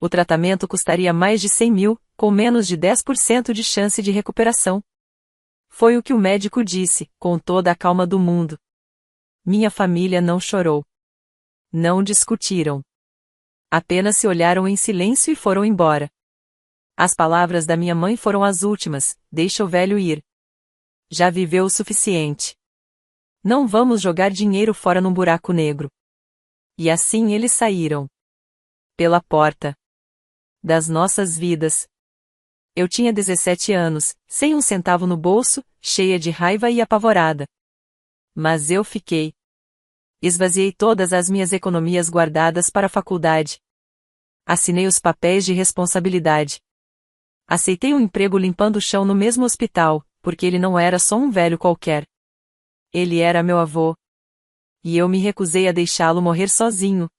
O tratamento custaria mais de 100 mil, com menos de 10% de chance de recuperação. Foi o que o médico disse, com toda a calma do mundo. Minha família não chorou. Não discutiram. Apenas se olharam em silêncio e foram embora. As palavras da minha mãe foram as últimas: deixa o velho ir. Já viveu o suficiente. Não vamos jogar dinheiro fora num buraco negro. E assim eles saíram. Pela porta das nossas vidas. Eu tinha 17 anos, sem um centavo no bolso, cheia de raiva e apavorada. Mas eu fiquei. Esvaziei todas as minhas economias guardadas para a faculdade. Assinei os papéis de responsabilidade. Aceitei um emprego limpando o chão no mesmo hospital, porque ele não era só um velho qualquer. Ele era meu avô. E eu me recusei a deixá-lo morrer sozinho.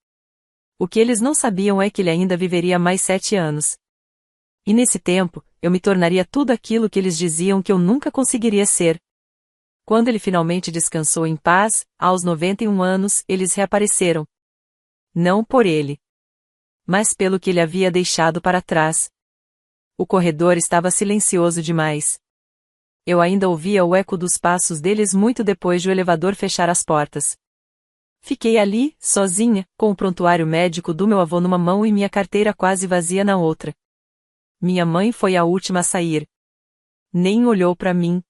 O que eles não sabiam é que ele ainda viveria mais 7 anos. E nesse tempo, eu me tornaria tudo aquilo que eles diziam que eu nunca conseguiria ser. Quando ele finalmente descansou em paz, aos 91 anos, eles reapareceram. Não por ele, mas pelo que ele havia deixado para trás. O corredor estava silencioso demais. Eu ainda ouvia o eco dos passos deles muito depois de o elevador fechar as portas. Fiquei ali, sozinha, com o prontuário médico do meu avô numa mão e minha carteira quase vazia na outra. Minha mãe foi a última a sair. Nem olhou para mim.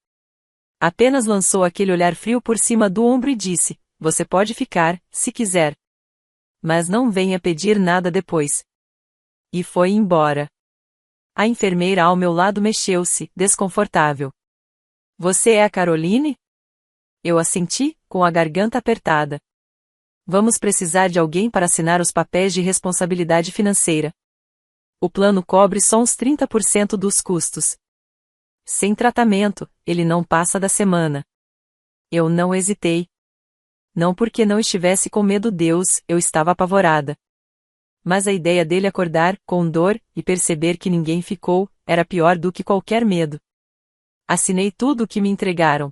Apenas lançou aquele olhar frio por cima do ombro e disse: você pode ficar, se quiser. Mas não venha pedir nada depois. E foi embora. A enfermeira ao meu lado mexeu-se, desconfortável. Você é a Caroline? Eu assenti, com a garganta apertada. Vamos precisar de alguém para assinar os papéis de responsabilidade financeira. O plano cobre só uns 30% dos custos. Sem tratamento, ele não passa da semana. Eu não hesitei. Não porque não estivesse com medo Deus, eu estava apavorada. Mas a ideia dele acordar, com dor, e perceber que ninguém ficou, era pior do que qualquer medo. Assinei tudo o que me entregaram.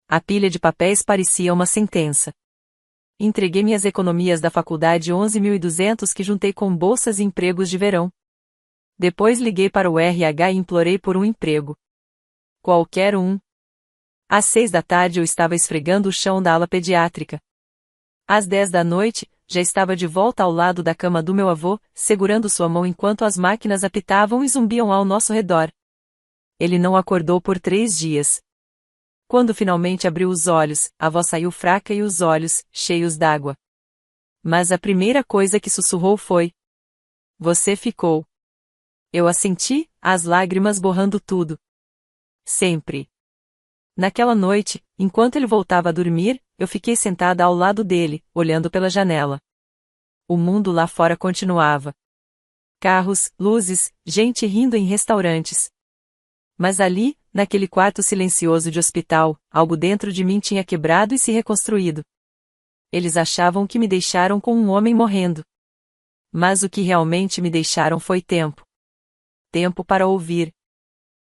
A pilha de papéis parecia uma sentença. Entreguei minhas economias da faculdade 11.200 que juntei com bolsas e empregos de verão. Depois liguei para o RH e implorei por um emprego. Qualquer um. Às 6 da tarde eu estava esfregando o chão da ala pediátrica. Às 10 da noite, já estava de volta ao lado da cama do meu avô, segurando sua mão enquanto as máquinas apitavam e zumbiam ao nosso redor. Ele não acordou por 3 dias. Quando finalmente abriu os olhos, a voz saiu fraca e os olhos, cheios d'água. Mas a primeira coisa que sussurrou foi: você ficou. Eu assenti, as lágrimas borrando tudo. Sempre. Naquela noite, enquanto ele voltava a dormir, eu fiquei sentada ao lado dele, olhando pela janela. O mundo lá fora continuava. Carros, luzes, gente rindo em restaurantes. Mas ali, naquele quarto silencioso de hospital, algo dentro de mim tinha quebrado e se reconstruído. Eles achavam que me deixaram com um homem morrendo. Mas o que realmente me deixaram foi tempo. Tempo para ouvir.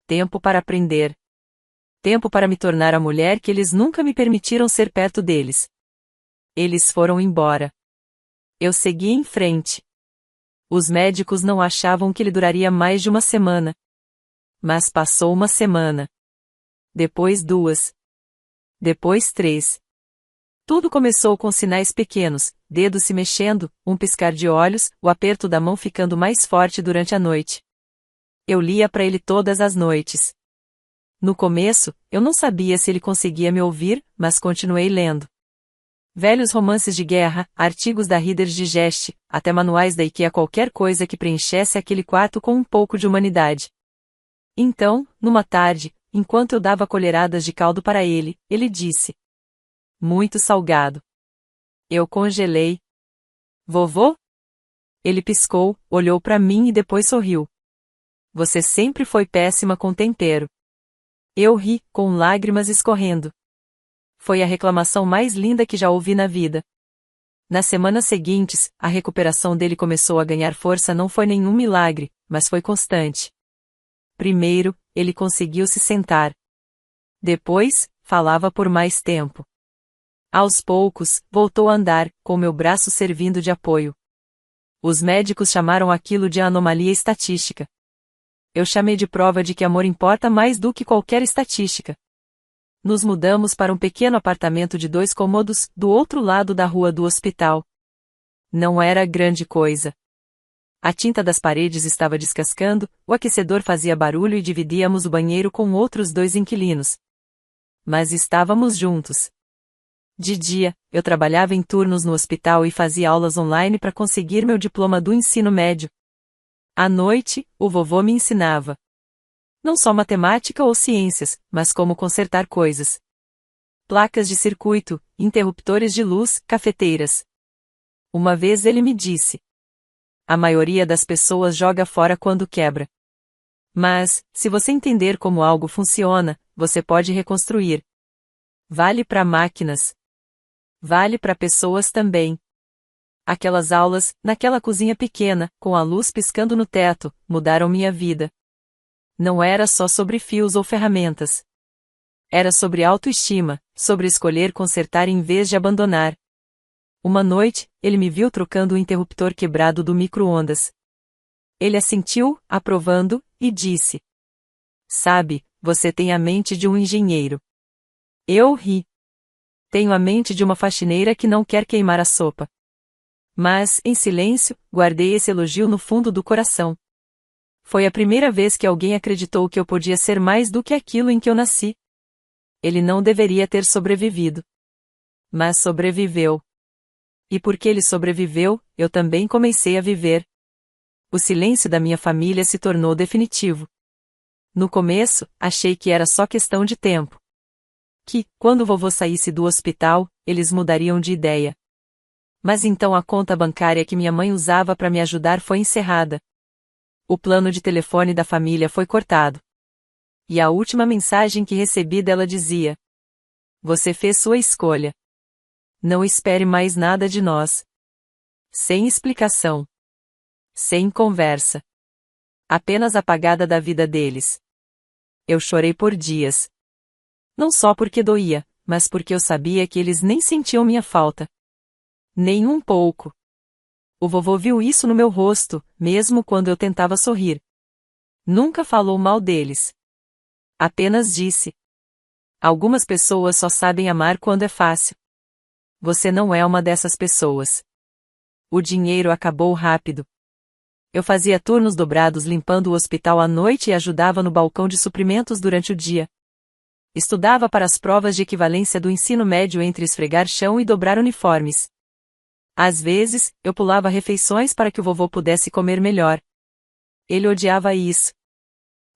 Tempo para aprender. Tempo para me tornar a mulher que eles nunca me permitiram ser perto deles. Eles foram embora. Eu segui em frente. Os médicos não achavam que ele duraria mais de uma semana. Mas passou uma semana. Depois 2. Depois 3. Tudo começou com sinais pequenos, dedos se mexendo, um piscar de olhos, o aperto da mão ficando mais forte durante a noite. Eu lia para ele todas as noites. No começo, eu não sabia se ele conseguia me ouvir, mas continuei lendo. Velhos romances de guerra, artigos da Reader's Digest, até manuais da IKEA, qualquer coisa que preenchesse aquele quarto com um pouco de humanidade. Então, numa tarde, enquanto eu dava colheradas de caldo para ele, ele disse: muito salgado. Eu congelei. Vovô? Ele piscou, olhou para mim e depois sorriu. Você sempre foi péssima com tempero. Eu ri, com lágrimas escorrendo. Foi a reclamação mais linda que já ouvi na vida. Nas semanas seguintes, a recuperação dele começou a ganhar força. Não foi nenhum milagre, mas foi constante. Primeiro, ele conseguiu se sentar. Depois, falava por mais tempo. Aos poucos, voltou a andar, com meu braço servindo de apoio. Os médicos chamaram aquilo de anomalia estatística. Eu chamei de prova de que amor importa mais do que qualquer estatística. Nos mudamos para um pequeno apartamento de 2 cômodos, do outro lado da rua do hospital. Não era grande coisa. A tinta das paredes estava descascando, o aquecedor fazia barulho e dividíamos o banheiro com outros 2 inquilinos. Mas estávamos juntos. De dia, eu trabalhava em turnos no hospital e fazia aulas online para conseguir meu diploma do ensino médio. À noite, o vovô me ensinava. Não só matemática ou ciências, mas como consertar coisas. Placas de circuito, interruptores de luz, cafeteiras. Uma vez ele me disse: a maioria das pessoas joga fora quando quebra. Mas, se você entender como algo funciona, você pode reconstruir. Vale para máquinas. Vale para pessoas também. Aquelas aulas, naquela cozinha pequena, com a luz piscando no teto, mudaram minha vida. Não era só sobre fios ou ferramentas. Era sobre autoestima, sobre escolher consertar em vez de abandonar. Uma noite, ele me viu trocando o interruptor quebrado do micro-ondas. Ele assentiu, aprovando, e disse: sabe, você tem a mente de um engenheiro. Eu ri. Tenho a mente de uma faxineira que não quer queimar a sopa. Mas, em silêncio, guardei esse elogio no fundo do coração. Foi a primeira vez que alguém acreditou que eu podia ser mais do que aquilo em que eu nasci. Ele não deveria ter sobrevivido. Mas sobreviveu. E porque ele sobreviveu, eu também comecei a viver. O silêncio da minha família se tornou definitivo. No começo, achei que era só questão de tempo. Que, quando o vovô saísse do hospital, eles mudariam de ideia. Mas então a conta bancária que minha mãe usava para me ajudar foi encerrada. O plano de telefone da família foi cortado. E a última mensagem que recebi dela dizia: você fez sua escolha. Não espere mais nada de nós. Sem explicação. Sem conversa. Apenas apagada da vida deles. Eu chorei por dias. Não só porque doía, mas porque eu sabia que eles nem sentiam minha falta. Nem um pouco. O vovô viu isso no meu rosto, mesmo quando eu tentava sorrir. Nunca falou mal deles. Apenas disse: algumas pessoas só sabem amar quando é fácil. Você não é uma dessas pessoas. O dinheiro acabou rápido. Eu fazia turnos dobrados limpando o hospital à noite e ajudava no balcão de suprimentos durante o dia. Estudava para as provas de equivalência do ensino médio entre esfregar chão e dobrar uniformes. Às vezes, eu pulava refeições para que o vovô pudesse comer melhor. Ele odiava isso.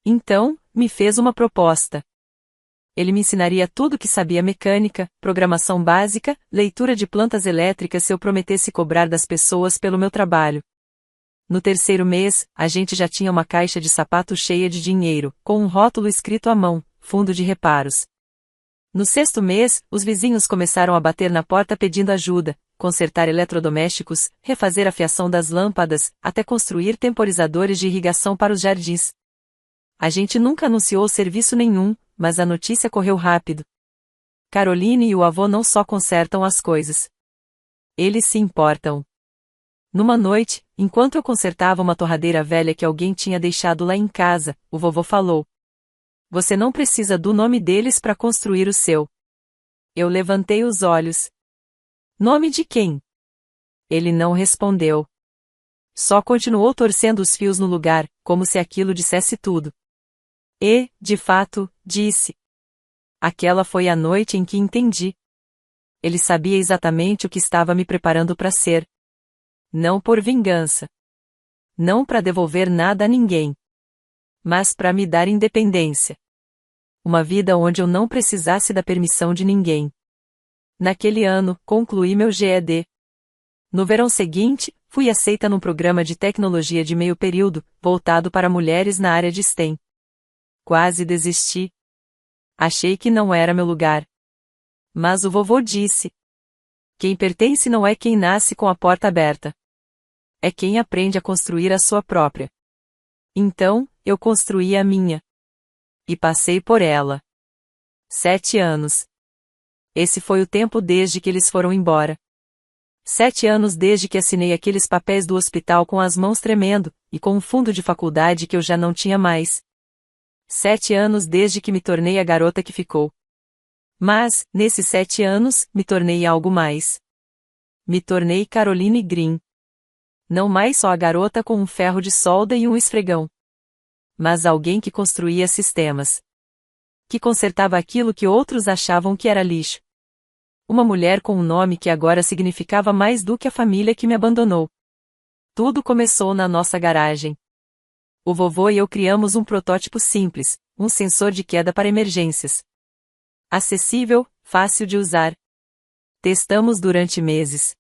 Então, me fez uma proposta. Ele me ensinaria tudo que sabia: mecânica, programação básica, leitura de plantas elétricas, se eu prometesse cobrar das pessoas pelo meu trabalho. No terceiro mês, a gente já tinha uma caixa de sapato cheia de dinheiro, com um rótulo escrito à mão: fundo de reparos. No sexto mês, os vizinhos começaram a bater na porta pedindo ajuda, consertar eletrodomésticos, refazer a fiação das lâmpadas, até construir temporizadores de irrigação para os jardins. A gente nunca anunciou serviço nenhum, mas a notícia correu rápido. Caroline e o avô não só consertam as coisas. Eles se importam. Numa noite, enquanto eu consertava uma torradeira velha que alguém tinha deixado lá em casa, o vovô falou: você não precisa do nome deles para construir o seu. Eu levantei os olhos. Nome de quem? Ele não respondeu. Só continuou torcendo os fios no lugar, como se aquilo dissesse tudo. E, de fato, disse. Aquela foi a noite em que entendi. Ele sabia exatamente o que estava me preparando para ser. Não por vingança. Não para devolver nada a ninguém. Mas para me dar independência. Uma vida onde eu não precisasse da permissão de ninguém. Naquele ano, concluí meu GED. No verão seguinte, fui aceita num programa de tecnologia de meio período, voltado para mulheres na área de STEM. Quase desisti. Achei que não era meu lugar. Mas o vovô disse: quem pertence não é quem nasce com a porta aberta. É quem aprende a construir a sua própria. Então, eu construí a minha. E passei por ela. 7 anos. Esse foi o tempo desde que eles foram embora. 7 anos desde que assinei aqueles papéis do hospital com as mãos tremendo, e com um fundo de faculdade que eu já não tinha mais. 7 anos desde que me tornei a garota que ficou. Mas, nesses 7 anos, me tornei algo mais. Me tornei Caroline Green. Não mais só a garota com um ferro de solda e um esfregão. Mas alguém que construía sistemas. Que consertava aquilo que outros achavam que era lixo. Uma mulher com um nome que agora significava mais do que a família que me abandonou. Tudo começou na nossa garagem. O vovô e eu criamos um protótipo simples, um sensor de queda para emergências. Acessível, fácil de usar. Testamos durante meses.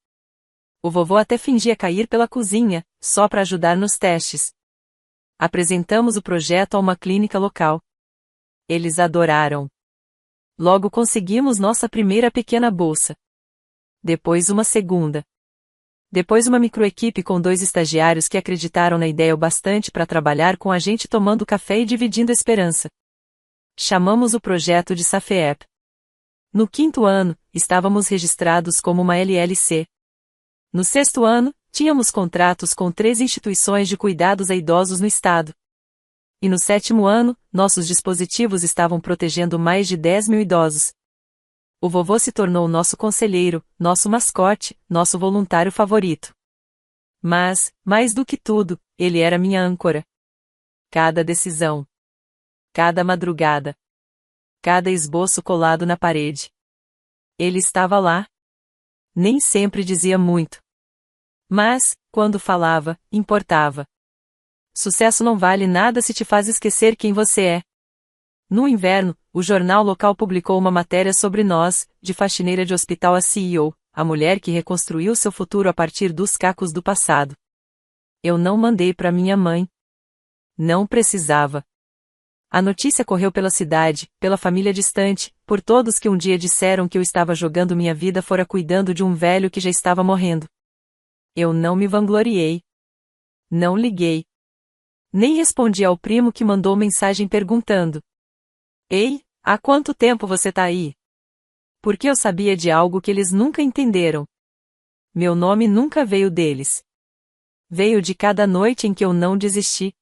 O vovô até fingia cair pela cozinha, só para ajudar nos testes. Apresentamos o projeto a uma clínica local. Eles adoraram. Logo conseguimos nossa primeira pequena bolsa. Depois uma segunda. Depois uma microequipe com 2 estagiários que acreditaram na ideia o bastante para trabalhar com a gente tomando café e dividindo esperança. Chamamos o projeto de SAFEP. No 5º ano, estávamos registrados como uma LLC. No 6º ano, tínhamos contratos com 3 instituições de cuidados a idosos no estado. E no 7º ano, nossos dispositivos estavam protegendo mais de 10 mil idosos. O vovô se tornou nosso conselheiro, nosso mascote, nosso voluntário favorito. Mas, mais do que tudo, ele era minha âncora. Cada decisão. Cada madrugada. Cada esboço colado na parede. Ele estava lá. Nem sempre dizia muito. Mas, quando falava, importava. Sucesso não vale nada se te faz esquecer quem você é. No inverno, o jornal local publicou uma matéria sobre nós, de faxineira de hospital a CEO, a mulher que reconstruiu seu futuro a partir dos cacos do passado. Eu não mandei para minha mãe. Não precisava. A notícia correu pela cidade, pela família distante, por todos que um dia disseram que eu estava jogando minha vida fora cuidando de um velho que já estava morrendo. Eu não me vangloriei. Não liguei. Nem respondi ao primo que mandou mensagem perguntando: Ei, há quanto tempo você tá aí? Porque eu sabia de algo que eles nunca entenderam. Meu nome nunca veio deles. Veio de cada noite em que eu não desisti.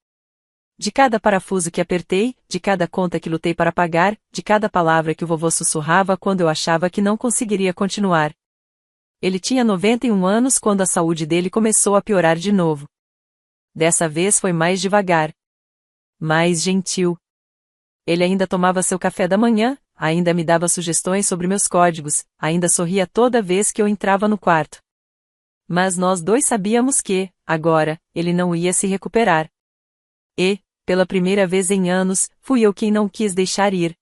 De cada parafuso que apertei, de cada conta que lutei para pagar, de cada palavra que o vovô sussurrava quando eu achava que não conseguiria continuar. Ele tinha 91 anos quando a saúde dele começou a piorar de novo. Dessa vez foi mais devagar. Mais gentil. Ele ainda tomava seu café da manhã, ainda me dava sugestões sobre meus códigos, ainda sorria toda vez que eu entrava no quarto. Mas nós dois sabíamos que, agora, ele não ia se recuperar. E, pela primeira vez em anos, fui eu quem não quis deixar ir.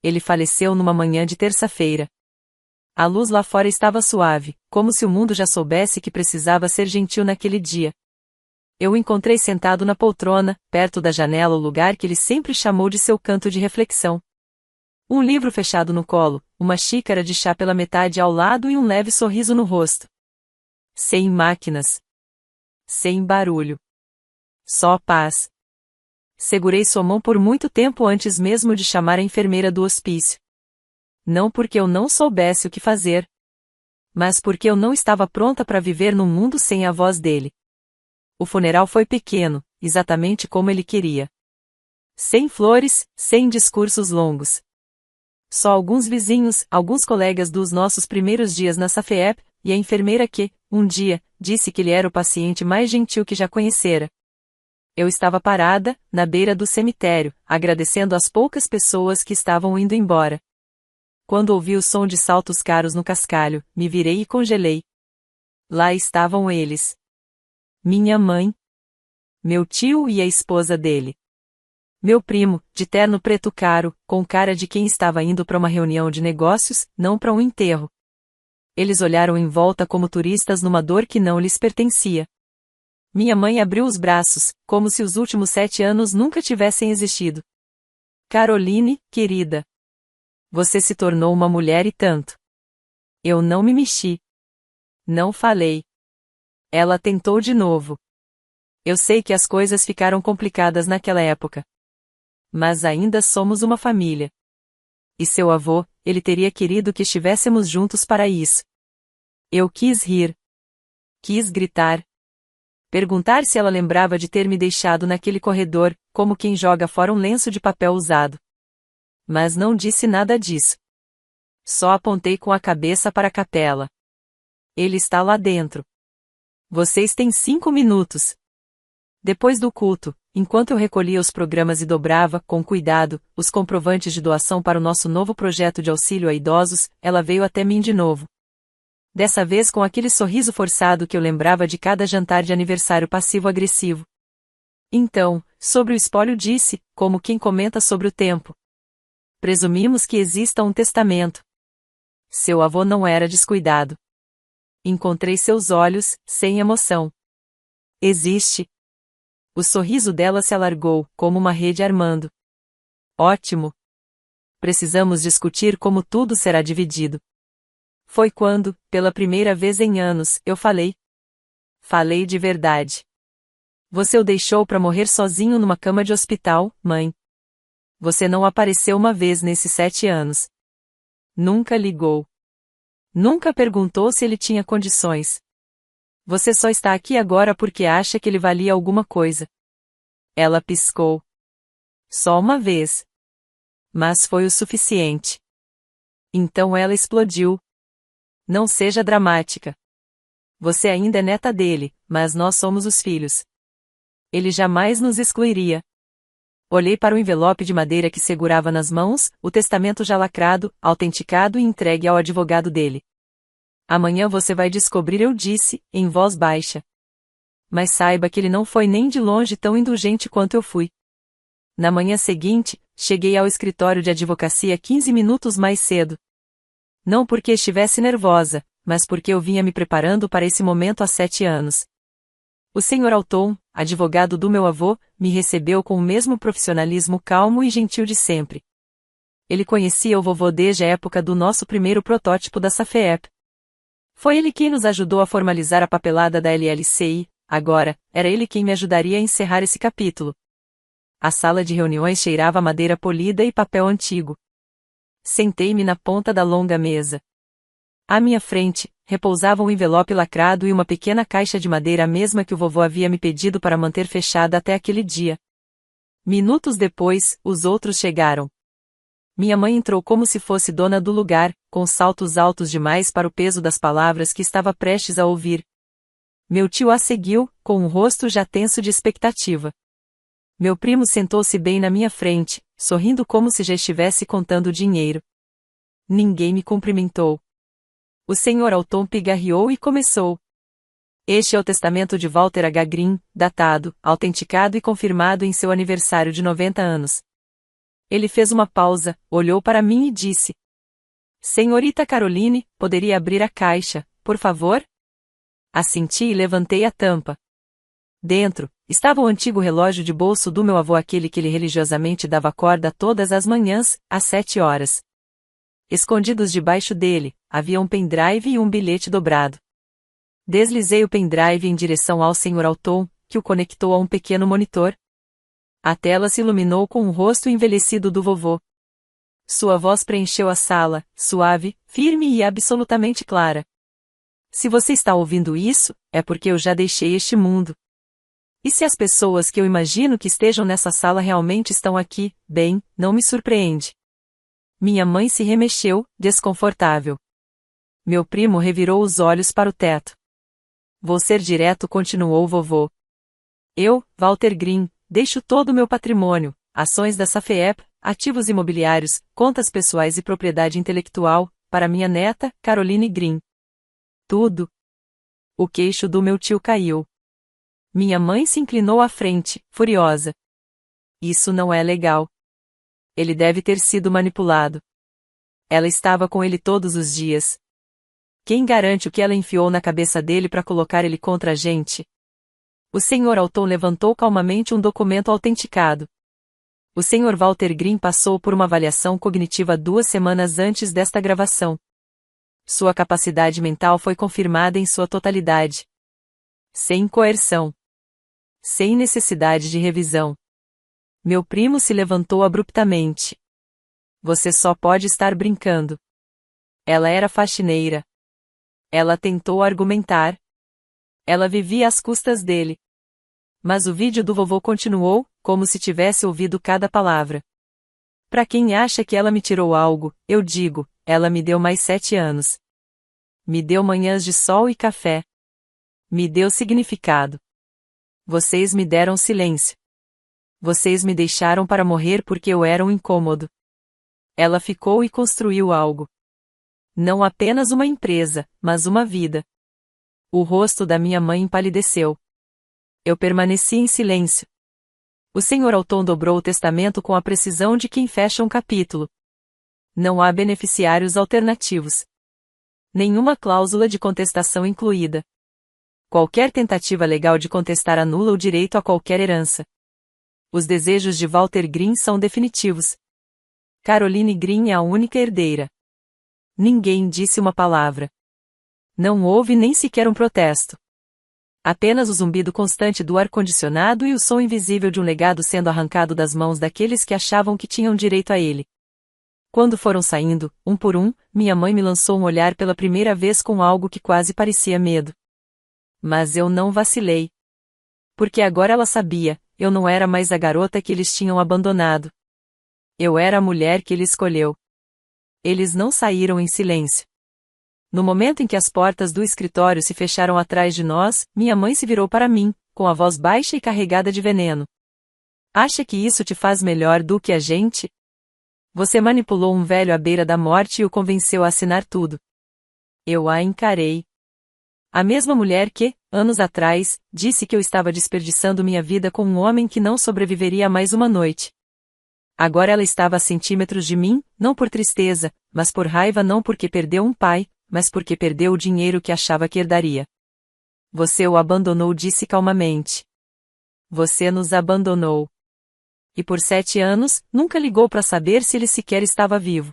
Ele faleceu numa manhã de terça-feira. A luz lá fora estava suave, como se o mundo já soubesse que precisava ser gentil naquele dia. Eu o encontrei sentado na poltrona, perto da janela, o lugar que ele sempre chamou de seu canto de reflexão. Um livro fechado no colo, uma xícara de chá pela metade ao lado e um leve sorriso no rosto. Sem máquinas. Sem barulho. Só paz. Segurei sua mão por muito tempo antes mesmo de chamar a enfermeira do hospício. Não porque eu não soubesse o que fazer, mas porque eu não estava pronta para viver num mundo sem a voz dele. O funeral foi pequeno, exatamente como ele queria. Sem flores, sem discursos longos. Só alguns vizinhos, alguns colegas dos nossos primeiros dias na SAFEP, e a enfermeira que, um dia, disse que ele era o paciente mais gentil que já conhecera. Eu estava parada, na beira do cemitério, agradecendo às poucas pessoas que estavam indo embora. Quando ouvi o som de saltos caros no cascalho, me virei e congelei. Lá estavam eles. Minha mãe. Meu tio e a esposa dele. Meu primo, de terno preto caro, com cara de quem estava indo para uma reunião de negócios, não para um enterro. Eles olharam em volta como turistas numa dor que não lhes pertencia. Minha mãe abriu os braços, como se os últimos 7 anos nunca tivessem existido. Caroline, querida. Você se tornou uma mulher e tanto. Eu não me mexi. Não falei. Ela tentou de novo. Eu sei que as coisas ficaram complicadas naquela época. Mas ainda somos uma família. E seu avô, ele teria querido que estivéssemos juntos para isso. Eu quis rir. Quis gritar. Perguntar se ela lembrava de ter me deixado naquele corredor, como quem joga fora um lenço de papel usado. Mas não disse nada disso. Só apontei com a cabeça para a capela. Ele está lá dentro. Vocês têm 5 minutos. Depois do culto, enquanto eu recolhia os programas e dobrava, com cuidado, os comprovantes de doação para o nosso novo projeto de auxílio a idosos, ela veio até mim de novo. Dessa vez com aquele sorriso forçado que eu lembrava de cada jantar de aniversário passivo-agressivo. Então, sobre o espólio disse, como quem comenta sobre o tempo. Presumimos que exista um testamento. Seu avô não era descuidado. Encontrei seus olhos, sem emoção. Existe. O sorriso dela se alargou, como uma rede armando. Ótimo. Precisamos discutir como tudo será dividido. Foi quando, pela primeira vez em anos, eu falei. Falei de verdade. Você o deixou para morrer sozinho numa cama de hospital, mãe. Você não apareceu uma vez nesses 7 anos. Nunca ligou. Nunca perguntou se ele tinha condições. Você só está aqui agora porque acha que ele valia alguma coisa. Ela piscou. Só uma vez. Mas foi o suficiente. Então ela explodiu. Não seja dramática. Você ainda é neta dele, mas nós somos os filhos. Ele jamais nos excluiria. Olhei para o envelope de madeira que segurava nas mãos, o testamento já lacrado, autenticado e entregue ao advogado dele. Amanhã você vai descobrir, eu disse, em voz baixa. Mas saiba que ele não foi nem de longe tão indulgente quanto eu fui. Na manhã seguinte, cheguei ao escritório de advocacia 15 minutos mais cedo. Não porque estivesse nervosa, mas porque eu vinha me preparando para esse momento há 7 anos. O Sr. Alton, advogado do meu avô, me recebeu com o mesmo profissionalismo calmo e gentil de sempre. Ele conhecia o vovô desde a época do nosso primeiro protótipo da SAFEEP. Foi ele quem nos ajudou a formalizar a papelada da LLC e, agora, era ele quem me ajudaria a encerrar esse capítulo. A sala de reuniões cheirava a madeira polida e papel antigo. Sentei-me na ponta da longa mesa. À minha frente, repousava um envelope lacrado e uma pequena caixa de madeira, a mesma que o vovô havia me pedido para manter fechada até aquele dia. Minutos depois, os outros chegaram. Minha mãe entrou como se fosse dona do lugar, com saltos altos demais para o peso das palavras que estava prestes a ouvir. Meu tio a seguiu, com um rosto já tenso de expectativa. Meu primo sentou-se bem na minha frente, sorrindo como se já estivesse contando dinheiro. Ninguém me cumprimentou. O Sr. Alton pigarreou e começou. Este é o testamento de Walter H. Green, datado, autenticado e confirmado em seu aniversário de 90 anos. Ele fez uma pausa, olhou para mim e disse: Senhorita Caroline, poderia abrir a caixa, por favor? Assenti e levantei a tampa. Dentro, estava o antigo relógio de bolso do meu avô, aquele que ele religiosamente dava corda todas as manhãs, às 7 horas. Escondidos debaixo dele, havia um pendrive e um bilhete dobrado. Deslizei o pendrive em direção ao Sr. Alton, que o conectou a um pequeno monitor. A tela se iluminou com o rosto envelhecido do vovô. Sua voz preencheu a sala, suave, firme e absolutamente clara. Se você está ouvindo isso, é porque eu já deixei este mundo. E se as pessoas que eu imagino que estejam nessa sala realmente estão aqui, bem, não me surpreende. Minha mãe se remexeu, desconfortável. Meu primo revirou os olhos para o teto. Vou ser direto, continuou o vovô. Eu, Walter Green, deixo todo o meu patrimônio, ações da SAFEEP, ativos imobiliários, contas pessoais e propriedade intelectual, para minha neta, Caroline Green. Tudo. O queixo do meu tio caiu. Minha mãe se inclinou à frente, furiosa. Isso não é legal. Ele deve ter sido manipulado. Ela estava com ele todos os dias. Quem garante o que ela enfiou na cabeça dele para colocar ele contra a gente? O Sr. Alton levantou calmamente um documento autenticado. O Sr. Walter Green passou por uma avaliação cognitiva 2 semanas antes desta gravação. Sua capacidade mental foi confirmada em sua totalidade. Sem coerção. Sem necessidade de revisão. Meu primo se levantou abruptamente. Você só pode estar brincando. Ela era faxineira. Ela tentou argumentar. Ela vivia às custas dele. Mas o vídeo do vovô continuou, como se tivesse ouvido cada palavra. Para quem acha que ela me tirou algo, eu digo, ela me deu mais 7 anos. Me deu manhãs de sol e café. Me deu significado. Vocês me deram silêncio. Vocês me deixaram para morrer porque eu era um incômodo. Ela ficou e construiu algo. Não apenas uma empresa, mas uma vida. O rosto da minha mãe empalideceu. Eu permaneci em silêncio. O Sr. Alton dobrou o testamento com a precisão de quem fecha um capítulo. Não há beneficiários alternativos. Nenhuma cláusula de contestação incluída. Qualquer tentativa legal de contestar anula o direito a qualquer herança. Os desejos de Walter Green são definitivos. Caroline Green é a única herdeira. Ninguém disse uma palavra. Não houve nem sequer um protesto. Apenas o zumbido constante do ar-condicionado e o som invisível de um legado sendo arrancado das mãos daqueles que achavam que tinham direito a ele. Quando foram saindo, um por um, minha mãe me lançou um olhar pela primeira vez com algo que quase parecia medo. Mas eu não vacilei. Porque agora ela sabia, eu não era mais a garota que eles tinham abandonado. Eu era a mulher que ele escolheu. Eles não saíram em silêncio. No momento em que as portas do escritório se fecharam atrás de nós, minha mãe se virou para mim, com a voz baixa e carregada de veneno. Acha que isso te faz melhor do que a gente? Você manipulou um velho à beira da morte e o convenceu a assinar tudo. Eu a encarei. A mesma mulher que, anos atrás, disse que eu estava desperdiçando minha vida com um homem que não sobreviveria a mais uma noite. Agora ela estava a centímetros de mim, não por tristeza, mas por raiva, não porque perdeu um pai, mas porque perdeu o dinheiro que achava que herdaria. Você o abandonou, disse calmamente. Você nos abandonou. E por 7 anos, nunca ligou para saber se ele sequer estava vivo.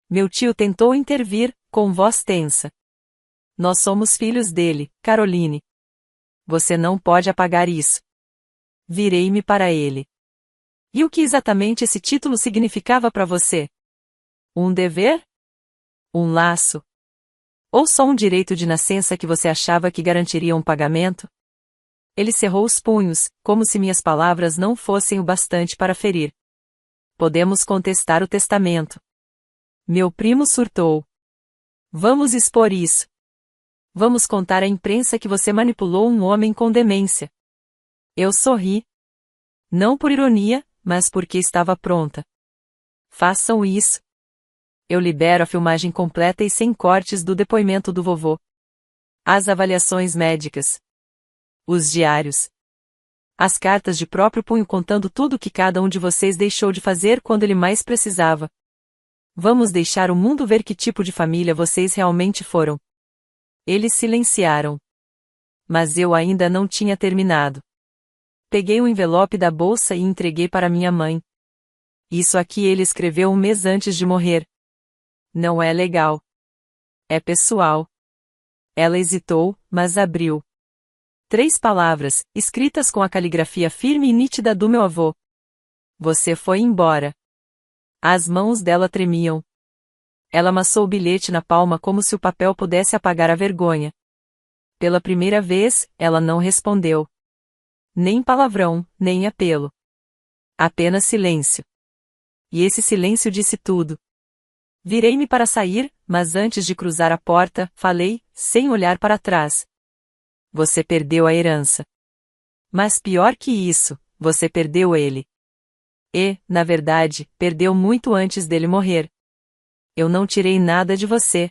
Meu tio tentou intervir, com voz tensa. Nós somos filhos dele, Caroline. Você não pode apagar isso. Virei-me para ele. E o que exatamente esse título significava para você? Um dever? Um laço? Ou só um direito de nascença que você achava que garantiria um pagamento? Ele cerrou os punhos, como se minhas palavras não fossem o bastante para ferir. Podemos contestar o testamento. Meu primo surtou. Vamos expor isso. Vamos contar à imprensa que você manipulou um homem com demência. Eu sorri. Não por ironia, mas porque estava pronta. Façam isso. Eu libero a filmagem completa e sem cortes do depoimento do vovô. As avaliações médicas. Os diários. As cartas de próprio punho contando tudo o que cada um de vocês deixou de fazer quando ele mais precisava. Vamos deixar o mundo ver que tipo de família vocês realmente foram. Eles silenciaram. Mas eu ainda não tinha terminado. Peguei um envelope da bolsa e entreguei para minha mãe. Isso aqui ele escreveu um mês antes de morrer. Não é legal. É pessoal. Ela hesitou, mas abriu. 3 palavras, escritas com a caligrafia firme e nítida do meu avô. Você foi embora. As mãos dela tremiam. Ela amassou o bilhete na palma como se o papel pudesse apagar a vergonha. Pela primeira vez, ela não respondeu. Nem palavrão, nem apelo. Apenas silêncio. E esse silêncio disse tudo. Virei-me para sair, mas antes de cruzar a porta, falei, sem olhar para trás. Você perdeu a herança. Mas pior que isso, você perdeu ele. E, na verdade, perdeu muito antes dele morrer. Eu não tirei nada de você.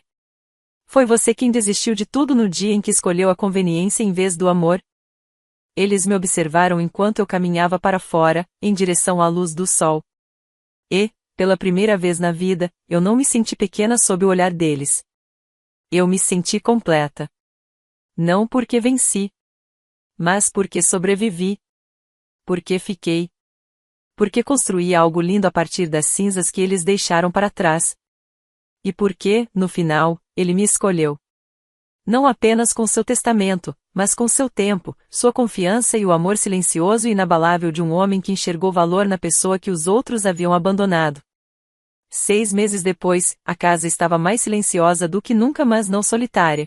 Foi você quem desistiu de tudo no dia em que escolheu a conveniência em vez do amor. Eles me observaram enquanto eu caminhava para fora, em direção à luz do sol. E, pela primeira vez na vida, eu não me senti pequena sob o olhar deles. Eu me senti completa. Não porque venci. Mas porque sobrevivi. Porque fiquei. Porque construí algo lindo a partir das cinzas que eles deixaram para trás. E porque, no final, ele me escolheu. Não apenas com seu testamento, mas com seu tempo, sua confiança e o amor silencioso e inabalável de um homem que enxergou valor na pessoa que os outros haviam abandonado. 6 meses depois, a casa estava mais silenciosa do que nunca, mas não solitária.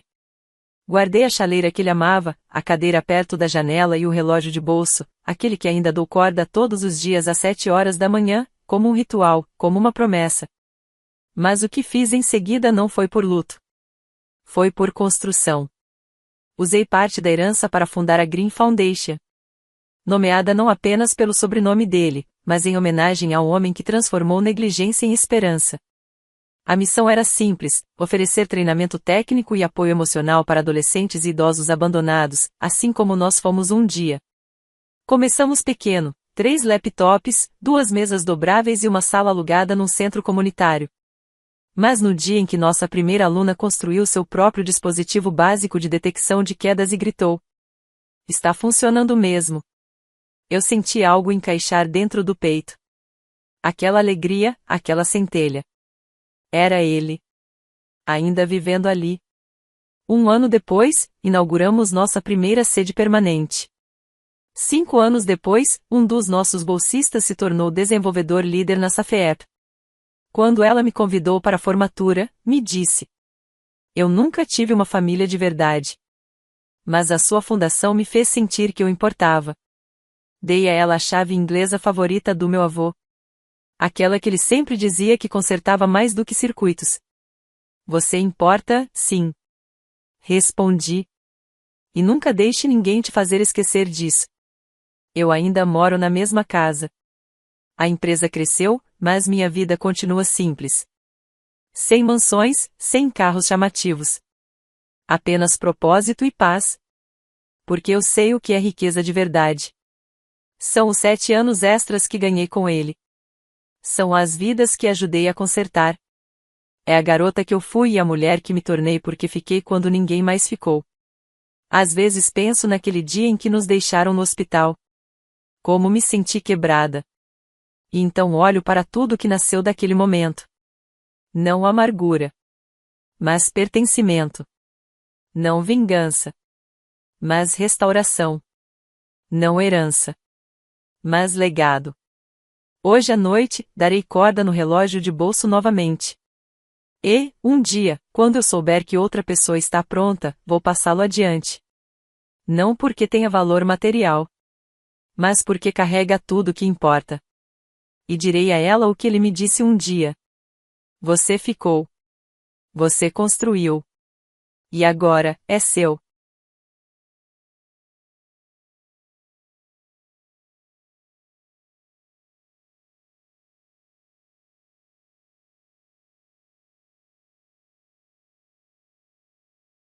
Guardei a chaleira que ele amava, a cadeira perto da janela e o relógio de bolso, aquele que ainda dou corda todos os dias às 7 horas da manhã, como um ritual, como uma promessa. Mas o que fiz em seguida não foi por luto. Foi por construção. Usei parte da herança para fundar a Green Foundation. Nomeada não apenas pelo sobrenome dele, mas em homenagem ao homem que transformou negligência em esperança. A missão era simples: oferecer treinamento técnico e apoio emocional para adolescentes e idosos abandonados, assim como nós fomos um dia. Começamos pequeno, 3 laptops, 2 mesas dobráveis e uma sala alugada num centro comunitário. Mas no dia em que nossa primeira aluna construiu seu próprio dispositivo básico de detecção de quedas e gritou: "Está funcionando mesmo!", eu senti algo encaixar dentro do peito. Aquela alegria, aquela centelha. Era ele. Ainda vivendo ali. 1 ano depois, inauguramos nossa primeira sede permanente. 5 anos depois, um dos nossos bolsistas se tornou desenvolvedor líder na SAFEP. Quando ela me convidou para a formatura, me disse: "Eu nunca tive uma família de verdade. Mas a sua fundação me fez sentir que eu importava." Dei a ela a chave inglesa favorita do meu avô. Aquela que ele sempre dizia que consertava mais do que circuitos. "Você importa, sim." Respondi. "E nunca deixe ninguém te fazer esquecer disso." Eu ainda moro na mesma casa. A empresa cresceu, mas minha vida continua simples. Sem mansões, sem carros chamativos. Apenas propósito e paz. Porque eu sei o que é riqueza de verdade. São os 7 anos extras que ganhei com ele. São as vidas que ajudei a consertar. É a garota que eu fui e a mulher que me tornei porque fiquei quando ninguém mais ficou. Às vezes penso naquele dia em que nos deixaram no hospital. Como me senti quebrada. E então olho para tudo que nasceu daquele momento. Não amargura. Mas pertencimento. Não vingança. Mas restauração. Não herança. Mas legado. Hoje à noite, darei corda no relógio de bolso novamente. E, um dia, quando eu souber que outra pessoa está pronta, vou passá-lo adiante. Não porque tenha valor material. Mas porque carrega tudo que importa. E direi a ela o que ele me disse um dia. Você ficou. Você construiu. E agora, é seu.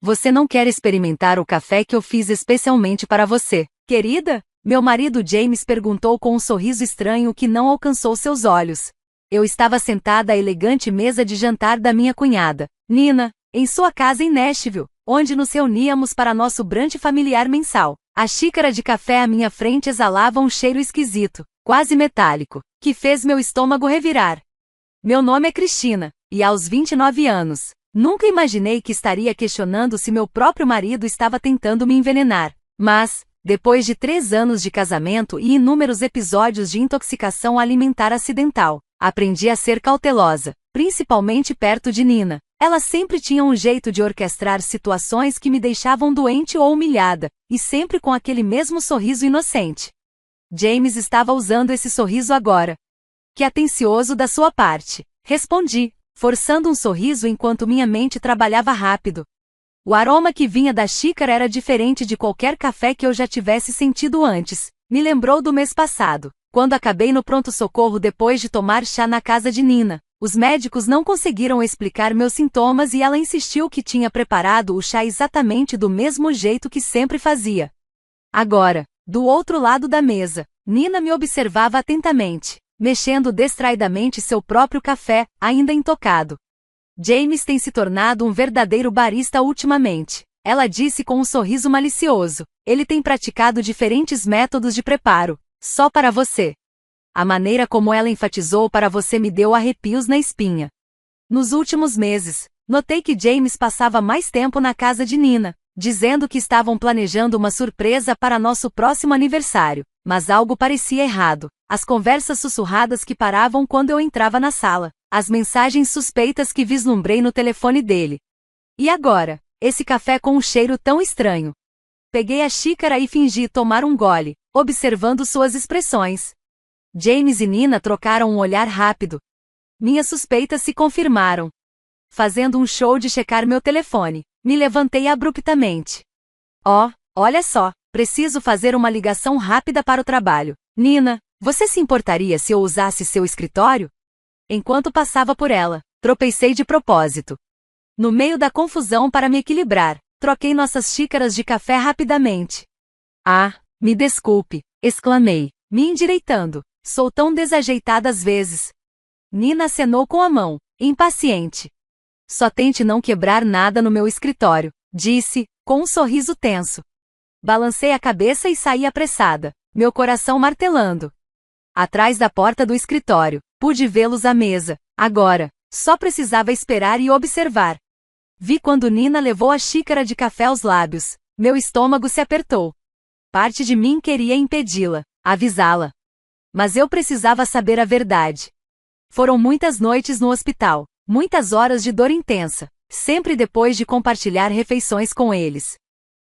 Você não quer experimentar o café que eu fiz especialmente para você, querida? Meu marido James perguntou com um sorriso estranho que não alcançou seus olhos. Eu estava sentada à elegante mesa de jantar da minha cunhada, Nina, em sua casa em Nashville, onde nos reuníamos para nosso brunch familiar mensal. A xícara de café à minha frente exalava um cheiro esquisito, quase metálico, que fez meu estômago revirar. Meu nome é Cristina, e aos 29 anos, nunca imaginei que estaria questionando se meu próprio marido estava tentando me envenenar. Mas, depois de 3 anos de casamento e inúmeros episódios de intoxicação alimentar acidental, aprendi a ser cautelosa, principalmente perto de Nina. Ela sempre tinha um jeito de orquestrar situações que me deixavam doente ou humilhada, e sempre com aquele mesmo sorriso inocente. James estava usando esse sorriso agora. Que atencioso da sua parte, respondi, forçando um sorriso enquanto minha mente trabalhava rápido. O aroma que vinha da xícara era diferente de qualquer café que eu já tivesse sentido antes. Me lembrou do mês passado, quando acabei no pronto-socorro depois de tomar chá na casa de Nina. Os médicos não conseguiram explicar meus sintomas e ela insistiu que tinha preparado o chá exatamente do mesmo jeito que sempre fazia. Agora, do outro lado da mesa, Nina me observava atentamente, mexendo distraidamente seu próprio café, ainda intocado. James tem se tornado um verdadeiro barista ultimamente, ela disse com um sorriso malicioso. Ele tem praticado diferentes métodos de preparo, só para você. A maneira como ela enfatizou para você me deu arrepios na espinha. Nos últimos meses, notei que James passava mais tempo na casa de Nina, dizendo que estavam planejando uma surpresa para nosso próximo aniversário, mas algo parecia errado. As conversas sussurradas que paravam quando eu entrava na sala, as mensagens suspeitas que vislumbrei no telefone dele. E agora, esse café com um cheiro tão estranho. Peguei a xícara e fingi tomar um gole, observando suas expressões. James e Nina trocaram um olhar rápido. Minhas suspeitas se confirmaram. Fazendo um show de checar meu telefone, me levantei abruptamente. Oh, olha só, preciso fazer uma ligação rápida para o trabalho. Nina, você se importaria se eu usasse seu escritório? Enquanto passava por ela, tropecei de propósito. No meio da confusão, para me equilibrar, troquei nossas xícaras de café rapidamente. Ah, me desculpe, exclamei, me endireitando. Sou tão desajeitada às vezes. Nina acenou com a mão, impaciente. Só tente não quebrar nada no meu escritório, disse, com um sorriso tenso. Balancei a cabeça e saí apressada, meu coração martelando. Atrás da porta do escritório, pude vê-los à mesa. Agora, só precisava esperar e observar. Vi quando Nina levou a xícara de café aos lábios. Meu estômago se apertou. Parte de mim queria impedi-la, avisá-la. Mas eu precisava saber a verdade. Foram muitas noites no hospital, muitas horas de dor intensa, sempre depois de compartilhar refeições com eles.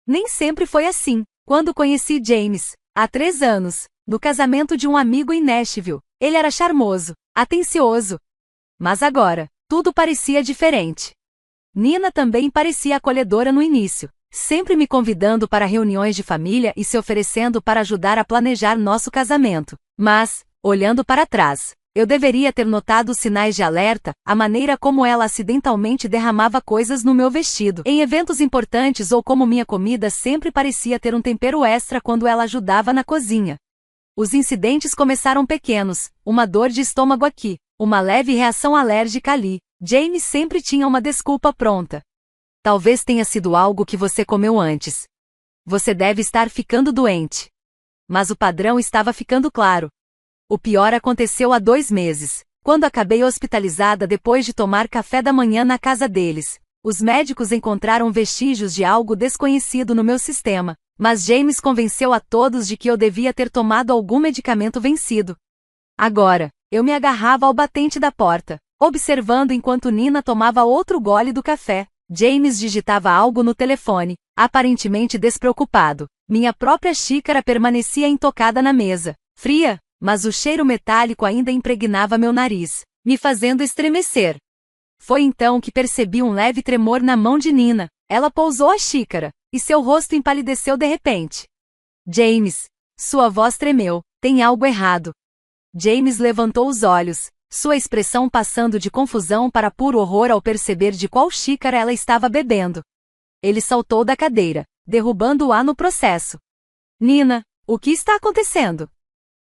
Nem sempre foi assim. Quando conheci James, há 3 anos, no casamento de um amigo em Nashville, ele era charmoso, atencioso. Mas agora, tudo parecia diferente. Nina também parecia acolhedora no início, sempre me convidando para reuniões de família e se oferecendo para ajudar a planejar nosso casamento. Mas, olhando para trás, eu deveria ter notado os sinais de alerta, a maneira como ela acidentalmente derramava coisas no meu vestido em eventos importantes ou como minha comida sempre parecia ter um tempero extra quando ela ajudava na cozinha. Os incidentes começaram pequenos, uma dor de estômago aqui, uma leve reação alérgica ali. James sempre tinha uma desculpa pronta. Talvez tenha sido algo que você comeu antes. Você deve estar ficando doente. Mas o padrão estava ficando claro. O pior aconteceu há 2 meses, quando acabei hospitalizada depois de tomar café da manhã na casa deles. Os médicos encontraram vestígios de algo desconhecido no meu sistema, mas James convenceu a todos de que eu devia ter tomado algum medicamento vencido. Agora, eu me agarrava ao batente da porta, observando enquanto Nina tomava outro gole do café. James digitava algo no telefone, aparentemente despreocupado. Minha própria xícara permanecia intocada na mesa, fria, mas o cheiro metálico ainda impregnava meu nariz, me fazendo estremecer. Foi então que percebi um leve tremor na mão de Nina. Ela pousou a xícara, e seu rosto empalideceu de repente. James, sua voz tremeu, tem algo errado. James levantou os olhos, sua expressão passando de confusão para puro horror ao perceber de qual xícara ela estava bebendo. Ele saltou da cadeira, derrubando-a no processo. Nina, o que está acontecendo?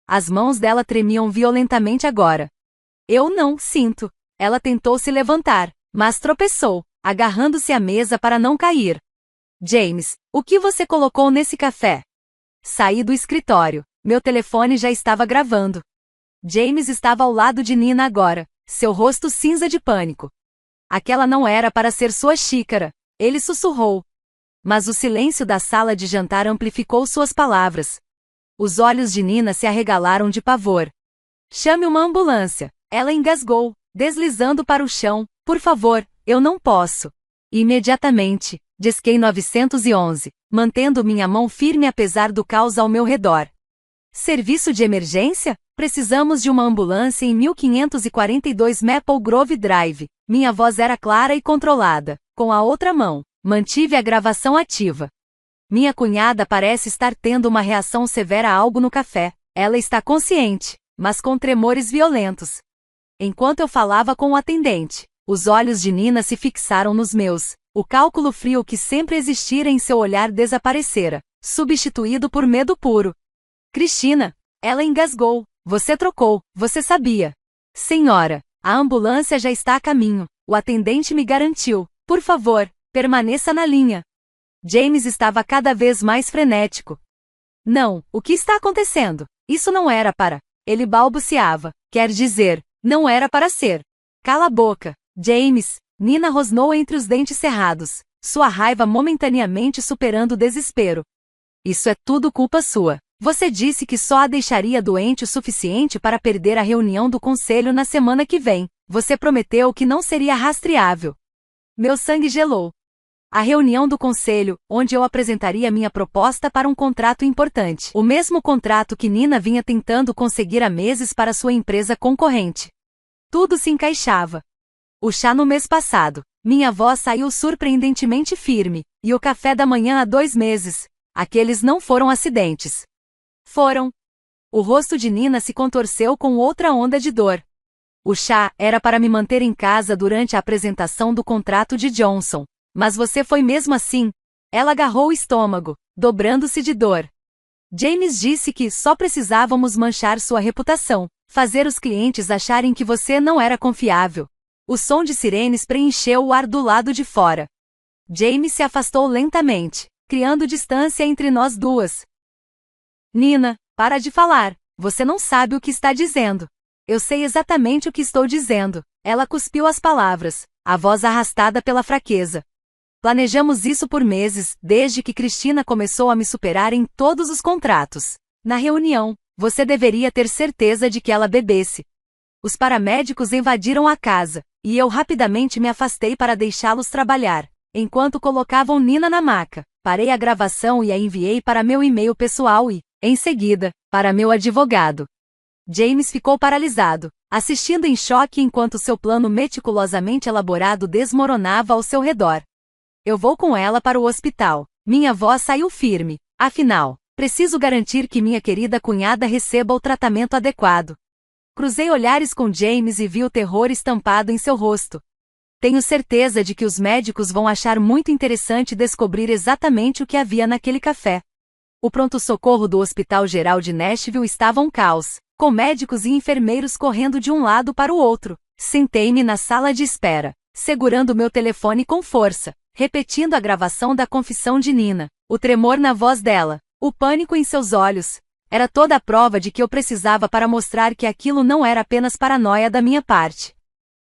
As mãos dela tremiam violentamente agora. Eu não sinto. Ela tentou se levantar, mas tropeçou, agarrando-se à mesa para não cair. James, o que você colocou nesse café? Saí do escritório. Meu telefone já estava gravando. James estava ao lado de Nina agora, seu rosto cinza de pânico. Aquela não era para ser sua xícara, ele sussurrou. Mas o silêncio da sala de jantar amplificou suas palavras. Os olhos de Nina se arregalaram de pavor. Chame uma ambulância, ela engasgou, deslizando para o chão. Por favor, eu não posso. Imediatamente, disquei 911, mantendo minha mão firme apesar do caos ao meu redor. Serviço de emergência? Precisamos de uma ambulância em 1542 Maple Grove Drive. Minha voz era clara e controlada. Com a outra mão, mantive a gravação ativa. Minha cunhada parece estar tendo uma reação severa a algo no café. Ela está consciente, mas com tremores violentos. Enquanto eu falava com o atendente, os olhos de Nina se fixaram nos meus. O cálculo frio que sempre existira em seu olhar desaparecera, substituído por medo puro. Cristina, ela engasgou. Você trocou, você sabia. Senhora, a ambulância já está a caminho. O atendente me garantiu. Por favor, permaneça na linha. James estava cada vez mais frenético. Não, o que está acontecendo? Isso não era para. Ele balbuciava. Quer dizer, não era para ser. Cala a boca, James. Nina rosnou entre os dentes cerrados, sua raiva momentaneamente superando o desespero. Isso é tudo culpa sua. Você disse que só a deixaria doente o suficiente para perder a reunião do conselho na semana que vem. Você prometeu que não seria rastreável. Meu sangue gelou. A reunião do conselho, onde eu apresentaria minha proposta para um contrato importante. O mesmo contrato que Nina vinha tentando conseguir há meses para sua empresa concorrente. Tudo se encaixava. O chá no mês passado. Minha voz saiu surpreendentemente firme, e o café da manhã há 2 meses. Aqueles não foram acidentes. Foram. O rosto de Nina se contorceu com outra onda de dor. O chá era para me manter em casa durante a apresentação do contrato de Johnson. Mas você foi mesmo assim? Ela agarrou o estômago, dobrando-se de dor. James disse que só precisávamos manchar sua reputação, fazer os clientes acharem que você não era confiável. O som de sirenes preencheu o ar do lado de fora. James se afastou lentamente, criando distância entre nós duas. Nina, para de falar. Você não sabe o que está dizendo. Eu sei exatamente o que estou dizendo. Ela cuspiu as palavras, a voz arrastada pela fraqueza. Planejamos isso por meses, desde que Cristina começou a me superar em todos os contratos. Na reunião, você deveria ter certeza de que ela bebesse. Os paramédicos invadiram a casa, e eu rapidamente me afastei para deixá-los trabalhar, enquanto colocavam Nina na maca. Parei a gravação e a enviei para meu e-mail pessoal e, em seguida, para meu advogado. James ficou paralisado, assistindo em choque enquanto seu plano meticulosamente elaborado desmoronava ao seu redor. Eu vou com ela para o hospital. Minha voz saiu firme. Afinal, preciso garantir que minha querida cunhada receba o tratamento adequado. Cruzei olhares com James e vi o terror estampado em seu rosto. Tenho certeza de que os médicos vão achar muito interessante descobrir exatamente o que havia naquele café. O pronto-socorro do Hospital Geral de Nashville estava um caos, com médicos e enfermeiros correndo de um lado para o outro. Sentei-me na sala de espera, segurando meu telefone com força, repetindo a gravação da confissão de Nina, o tremor na voz dela, o pânico em seus olhos. Era toda a prova de que eu precisava para mostrar que aquilo não era apenas paranoia da minha parte.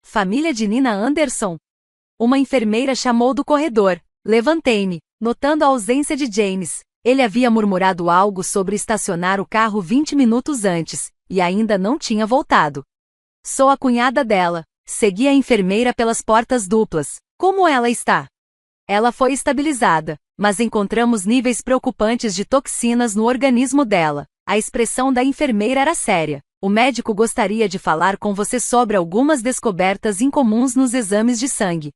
Família de Nina Anderson? Uma enfermeira chamou do corredor. Levantei-me, notando a ausência de James. Ele havia murmurado algo sobre estacionar o carro 20 minutos antes, e ainda não tinha voltado. Sou a cunhada dela. Segui a enfermeira pelas portas duplas. Como ela está? Ela foi estabilizada, mas encontramos níveis preocupantes de toxinas no organismo dela. A expressão da enfermeira era séria. O médico gostaria de falar com você sobre algumas descobertas incomuns nos exames de sangue.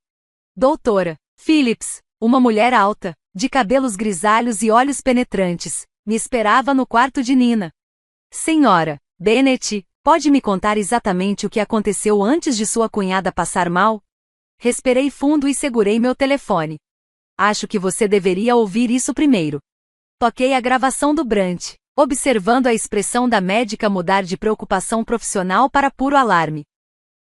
Doutora Phillips, uma mulher alta, de cabelos grisalhos e olhos penetrantes, me esperava no quarto de Nina. Senhora Bennett, pode me contar exatamente o que aconteceu antes de sua cunhada passar mal? Respirei fundo e segurei meu telefone. Acho que você deveria ouvir isso primeiro. Toquei a gravação do Brant, observando a expressão da médica mudar de preocupação profissional para puro alarme.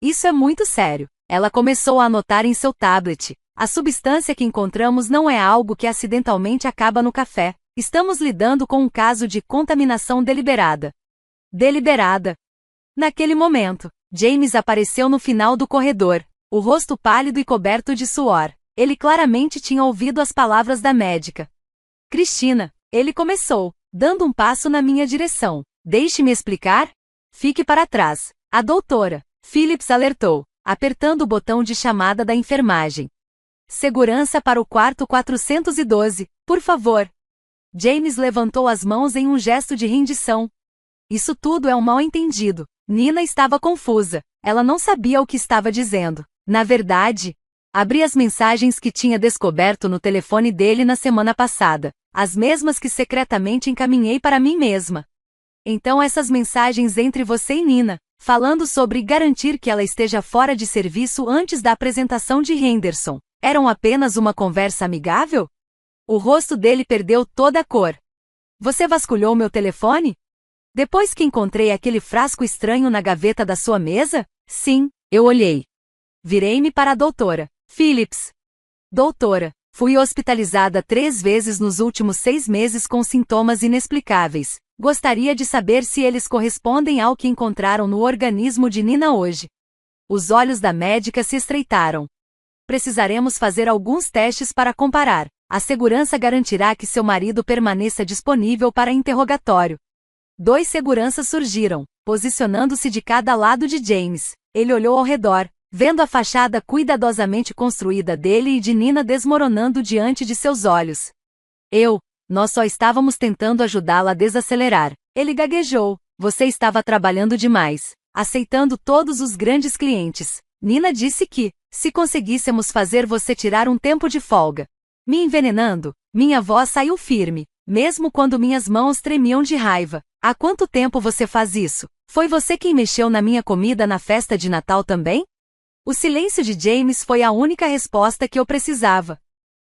Isso é muito sério. Ela começou a anotar em seu tablet. A substância que encontramos não é algo que acidentalmente acaba no café. Estamos lidando com um caso de contaminação deliberada. Deliberada. Naquele momento, James apareceu no final do corredor, o rosto pálido e coberto de suor. Ele claramente tinha ouvido as palavras da médica. Cristina, ele começou, dando um passo na minha direção. Deixe-me explicar? Fique para trás. A doutora Phillips alertou, apertando o botão de chamada da enfermagem. Segurança para o quarto 412, por favor. James levantou as mãos em um gesto de rendição. Isso tudo é um mal-entendido. Nina estava confusa. Ela não sabia o que estava dizendo. Na verdade, abri as mensagens que tinha descoberto no telefone dele na semana passada, as mesmas que secretamente encaminhei para mim mesma. Então essas mensagens entre você e Nina, falando sobre garantir que ela esteja fora de serviço antes da apresentação de Henderson, eram apenas uma conversa amigável? O rosto dele perdeu toda a cor. Você vasculhou meu telefone? Depois que encontrei aquele frasco estranho na gaveta da sua mesa? Sim, eu olhei. Virei-me para a doutora Phillips. Doutora, fui hospitalizada 3 vezes nos últimos 6 meses com sintomas inexplicáveis. Gostaria de saber se eles correspondem ao que encontraram no organismo de Nina hoje. Os olhos da médica se estreitaram. Precisaremos fazer alguns testes para comparar. A segurança garantirá que seu marido permaneça disponível para interrogatório. 2 seguranças surgiram, posicionando-se de cada lado de James. Ele olhou ao redor, vendo a fachada cuidadosamente construída dele e de Nina desmoronando diante de seus olhos. Nós só estávamos tentando ajudá-la a desacelerar. Ele gaguejou. Você estava trabalhando demais, aceitando todos os grandes clientes. Nina disse que, se conseguíssemos fazer você tirar um tempo de folga, me envenenando, minha voz saiu firme, mesmo quando minhas mãos tremiam de raiva. Há quanto tempo você faz isso? Foi você quem mexeu na minha comida na festa de Natal também? O silêncio de James foi a única resposta que eu precisava.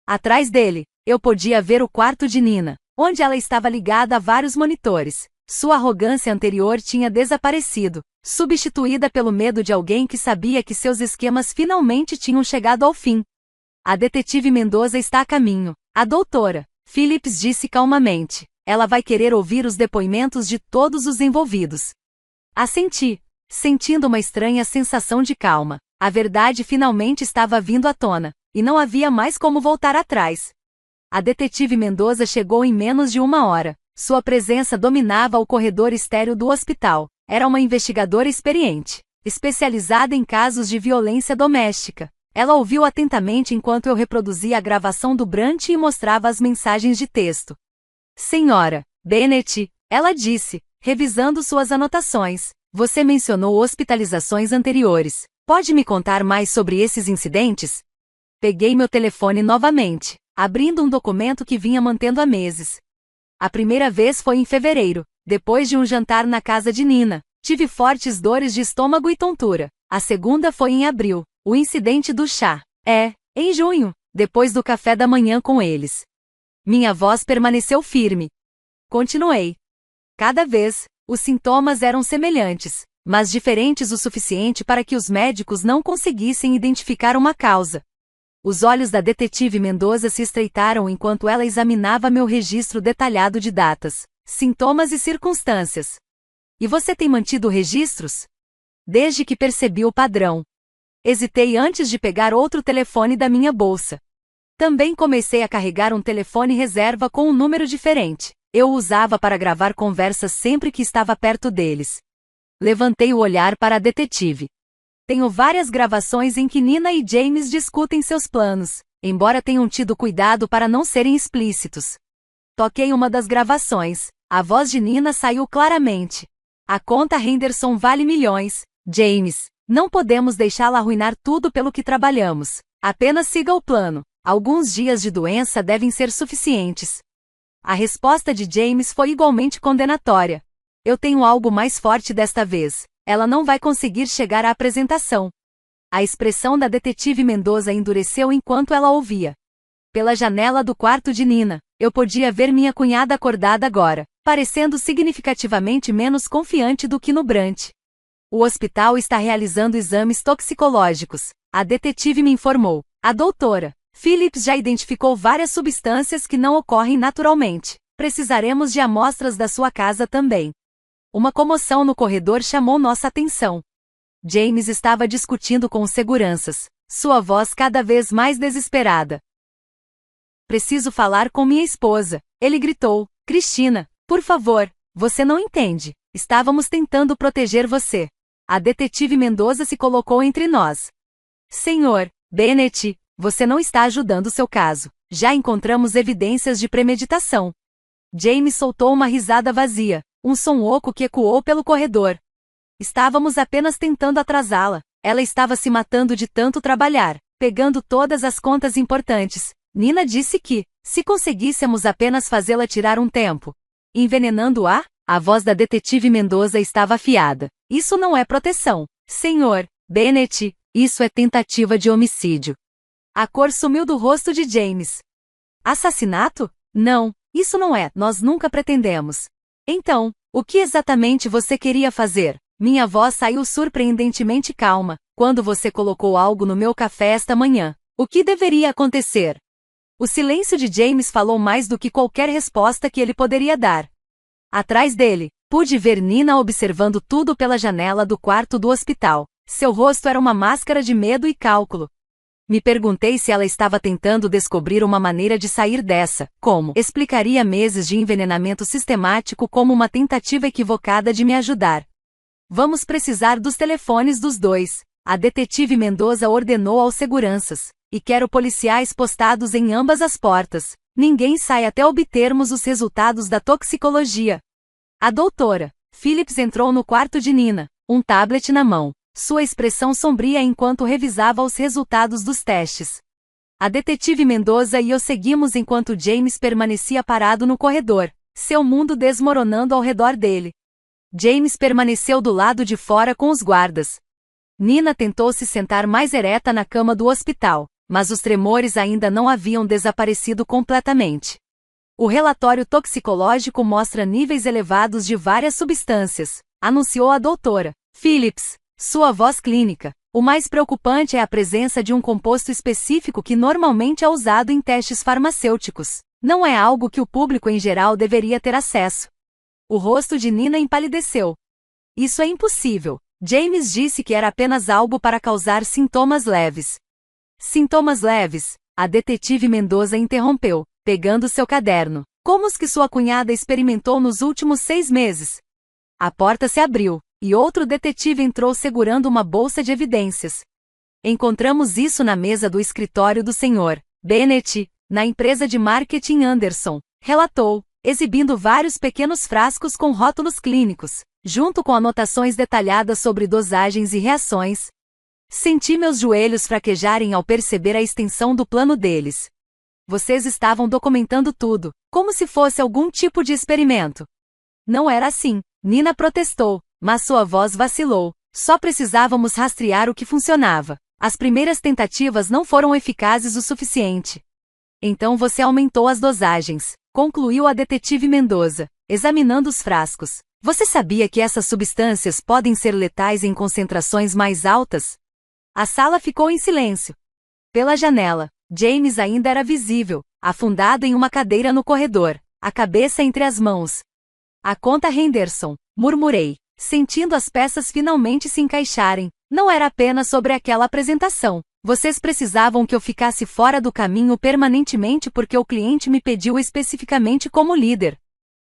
Atrás dele, eu podia ver o quarto de Nina, onde ela estava ligada a vários monitores. Sua arrogância anterior tinha desaparecido, substituída pelo medo de alguém que sabia que seus esquemas finalmente tinham chegado ao fim. A detetive Mendoza está a caminho, a doutora Phillips disse calmamente. Ela vai querer ouvir os depoimentos de todos os envolvidos. Assenti, sentindo uma estranha sensação de calma. A verdade finalmente estava vindo à tona, e não havia mais como voltar atrás. A detetive Mendoza chegou em menos de 1 hora. Sua presença dominava o corredor estéril do hospital. Era uma investigadora experiente, especializada em casos de violência doméstica. Ela ouviu atentamente enquanto eu reproduzia a gravação do Brant e mostrava as mensagens de texto. Senhora Bennett, ela disse, revisando suas anotações, você mencionou hospitalizações anteriores. Pode me contar mais sobre esses incidentes? Peguei meu telefone novamente, abrindo um documento que vinha mantendo há meses. A primeira vez foi em fevereiro, depois de um jantar na casa de Nina. Tive fortes dores de estômago e tontura. A segunda foi em abril, o incidente do chá. Em junho, depois do café da manhã com eles. Minha voz permaneceu firme. Continuei. Cada vez, os sintomas eram semelhantes, mas diferentes o suficiente para que os médicos não conseguissem identificar uma causa. Os olhos da detetive Mendoza se estreitaram enquanto ela examinava meu registro detalhado de datas, sintomas e circunstâncias. E você tem mantido registros? Desde que percebi o padrão. Hesitei antes de pegar outro telefone da minha bolsa. Também comecei a carregar um telefone reserva com um número diferente. Eu o usava para gravar conversas sempre que estava perto deles. Levantei o olhar para a detetive. Tenho várias gravações em que Nina e James discutem seus planos, embora tenham tido cuidado para não serem explícitos. Toquei uma das gravações. A voz de Nina saiu claramente. A conta Henderson vale milhões. James, não podemos deixá-la arruinar tudo pelo que trabalhamos. Apenas siga o plano. Alguns dias de doença devem ser suficientes. A resposta de James foi igualmente condenatória. Eu tenho algo mais forte desta vez. Ela não vai conseguir chegar à apresentação. A expressão da detetive Mendoza endureceu enquanto ela ouvia. Pela janela do quarto de Nina, eu podia ver minha cunhada acordada agora, parecendo significativamente menos confiante do que no Brant. O hospital está realizando exames toxicológicos, a detetive me informou. A doutora Phillips já identificou várias substâncias que não ocorrem naturalmente. Precisaremos de amostras da sua casa também. Uma comoção no corredor chamou nossa atenção. James estava discutindo com os seguranças, sua voz cada vez mais desesperada. Preciso falar com minha esposa, ele gritou. Cristina, por favor, você não entende. Estávamos tentando proteger você. A detetive Mendoza se colocou entre nós. Senhor Bennett, você não está ajudando seu caso. Já encontramos evidências de premeditação. James soltou uma risada vazia, um som oco que ecoou pelo corredor. Estávamos apenas tentando atrasá-la. Ela estava se matando de tanto trabalhar, pegando todas as contas importantes. Nina disse que, se conseguíssemos apenas fazê-la tirar um tempo, envenenando-a, a voz da detetive Mendoza estava afiada. Isso não é proteção, senhor Bennett, isso é tentativa de homicídio. A cor sumiu do rosto de James. Assassinato? Não, isso não é, nós nunca pretendemos. Então, o que exatamente você queria fazer? Minha voz saiu surpreendentemente calma. Quando você colocou algo no meu café esta manhã, o que deveria acontecer? O silêncio de James falou mais do que qualquer resposta que ele poderia dar. Atrás dele, pude ver Nina observando tudo pela janela do quarto do hospital. Seu rosto era uma máscara de medo e cálculo. Me perguntei se ela estava tentando descobrir uma maneira de sair dessa, como explicaria meses de envenenamento sistemático como uma tentativa equivocada de me ajudar. Vamos precisar dos telefones dos dois. A detetive Mendoza ordenou aos seguranças, e quero policiais postados em ambas as portas. Ninguém sai até obtermos os resultados da toxicologia. A doutora Phillips entrou no quarto de Nina, um tablet na mão, sua expressão sombria enquanto revisava os resultados dos testes. A detetive Mendoza e eu seguimos enquanto James permanecia parado no corredor, seu mundo desmoronando ao redor dele. James permaneceu do lado de fora com os guardas. Nina tentou se sentar mais ereta na cama do hospital, mas os tremores ainda não haviam desaparecido completamente. O relatório toxicológico mostra níveis elevados de várias substâncias, anunciou a doutora Phillips, sua voz clínica. O mais preocupante é a presença de um composto específico que normalmente é usado em testes farmacêuticos. Não é algo que o público em geral deveria ter acesso. O rosto de Nina empalideceu. Isso é impossível. James disse que era apenas algo para causar sintomas leves. Sintomas leves? A detetive Mendoza interrompeu, pegando seu caderno. Como os que sua cunhada experimentou nos últimos 6 meses? A porta se abriu, e outro detetive entrou segurando uma bolsa de evidências. Encontramos isso na mesa do escritório do Sr. Bennett, na empresa de marketing Anderson, relatou, exibindo vários pequenos frascos com rótulos clínicos, junto com anotações detalhadas sobre dosagens e reações. Senti meus joelhos fraquejarem ao perceber a extensão do plano deles. Vocês estavam documentando tudo, como se fosse algum tipo de experimento. Não era assim, Nina protestou, mas sua voz vacilou. Só precisávamos rastrear o que funcionava. As primeiras tentativas não foram eficazes o suficiente. Então você aumentou as dosagens, concluiu a detetive Mendoza, examinando os frascos. Você sabia que essas substâncias podem ser letais em concentrações mais altas? A sala ficou em silêncio. Pela janela, James ainda era visível, afundado em uma cadeira no corredor, a cabeça entre as mãos. A conta Henderson, murmurei, sentindo as peças finalmente se encaixarem. Não era apenas sobre aquela apresentação. Vocês precisavam que eu ficasse fora do caminho permanentemente porque o cliente me pediu especificamente como líder.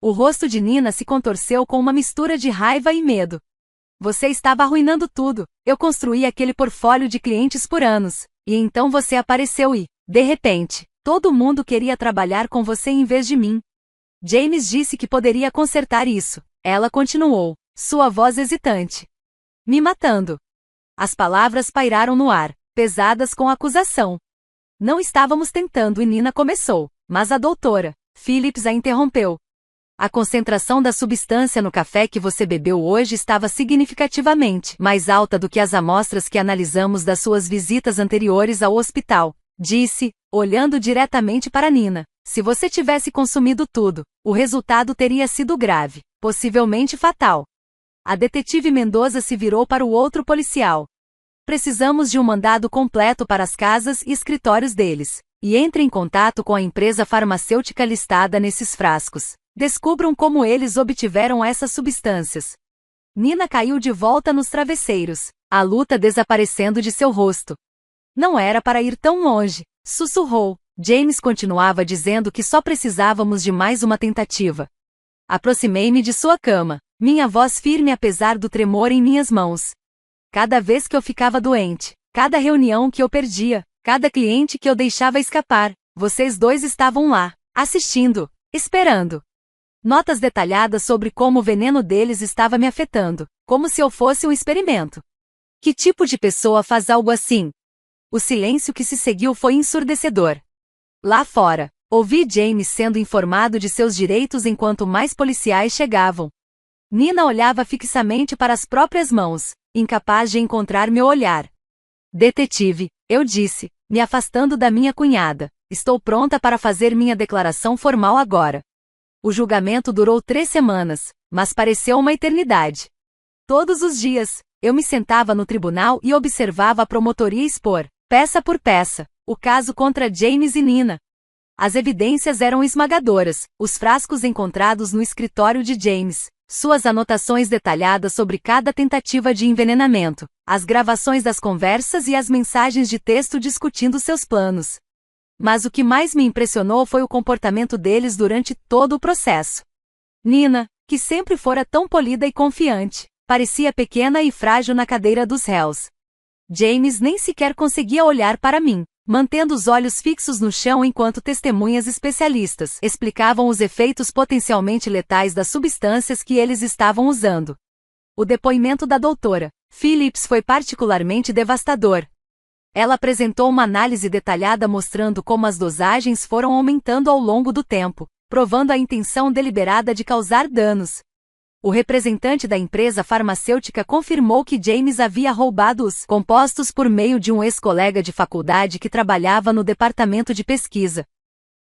O rosto de Nina se contorceu com uma mistura de raiva e medo. Você estava arruinando tudo. Eu construí aquele portfólio de clientes por anos. E então você apareceu e, de repente, todo mundo queria trabalhar com você em vez de mim. James disse que poderia consertar isso. Ela continuou, sua voz hesitante. Me matando. As palavras pairaram no ar, pesadas com acusação. Não estávamos tentando e Nina começou, mas a doutora Phillips a interrompeu. A concentração da substância no café que você bebeu hoje estava significativamente mais alta do que as amostras que analisamos das suas visitas anteriores ao hospital, disse, olhando diretamente para Nina. Se você tivesse consumido tudo, o resultado teria sido grave, possivelmente fatal. A detetive Mendoza se virou para o outro policial. Precisamos de um mandado completo para as casas e escritórios deles, e entre em contato com a empresa farmacêutica listada nesses frascos. Descubram como eles obtiveram essas substâncias. Nina caiu de volta nos travesseiros, a luta desaparecendo de seu rosto. Não era para ir tão longe, sussurrou. James continuava dizendo que só precisávamos de mais uma tentativa. Aproximei-me de sua cama, minha voz firme apesar do tremor em minhas mãos. Cada vez que eu ficava doente, cada reunião que eu perdia, cada cliente que eu deixava escapar, vocês dois estavam lá, assistindo, esperando. Notas detalhadas sobre como o veneno deles estava me afetando, como se eu fosse um experimento. Que tipo de pessoa faz algo assim? O silêncio que se seguiu foi ensurdecedor. Lá fora, ouvi James sendo informado de seus direitos enquanto mais policiais chegavam. Nina olhava fixamente para as próprias mãos, incapaz de encontrar meu olhar. Detetive, eu disse, me afastando da minha cunhada, estou pronta para fazer minha declaração formal agora. O julgamento durou 3 semanas, mas pareceu uma eternidade. Todos os dias, eu me sentava no tribunal e observava a promotoria expor, peça por peça, o caso contra James e Nina. As evidências eram esmagadoras, os frascos encontrados no escritório de James, suas anotações detalhadas sobre cada tentativa de envenenamento, as gravações das conversas e as mensagens de texto discutindo seus planos. Mas o que mais me impressionou foi o comportamento deles durante todo o processo. Nina, que sempre fora tão polida e confiante, parecia pequena e frágil na cadeira dos réus. James nem sequer conseguia olhar para mim, mantendo os olhos fixos no chão enquanto testemunhas especialistas explicavam os efeitos potencialmente letais das substâncias que eles estavam usando. O depoimento da doutora Phillips foi particularmente devastador. Ela apresentou uma análise detalhada mostrando como as dosagens foram aumentando ao longo do tempo, provando a intenção deliberada de causar danos. O representante da empresa farmacêutica confirmou que James havia roubado os compostos por meio de um ex-colega de faculdade que trabalhava no departamento de pesquisa.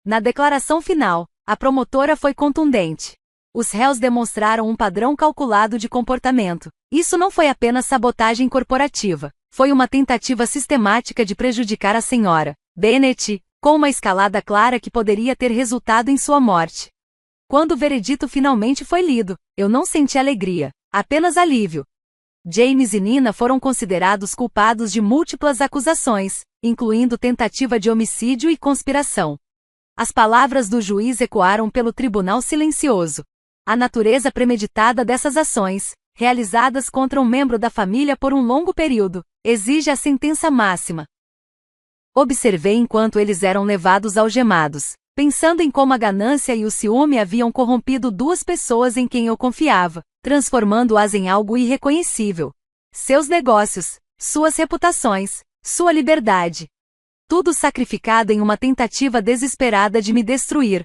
Na declaração final, a promotora foi contundente. Os réus demonstraram um padrão calculado de comportamento. Isso não foi apenas sabotagem corporativa, foi uma tentativa sistemática de prejudicar a senhora Bennett, com uma escalada clara que poderia ter resultado em sua morte. Quando o veredito finalmente foi lido, eu não senti alegria, apenas alívio. James e Nina foram considerados culpados de múltiplas acusações, incluindo tentativa de homicídio e conspiração. As palavras do juiz ecoaram pelo tribunal silencioso. A natureza premeditada dessas ações, realizadas contra um membro da família por um longo período, exige a sentença máxima. Observei enquanto eles eram levados algemados, pensando em como a ganância e o ciúme haviam corrompido duas pessoas em quem eu confiava, transformando-as em algo irreconhecível. Seus negócios, suas reputações, sua liberdade. Tudo sacrificado em uma tentativa desesperada de me destruir.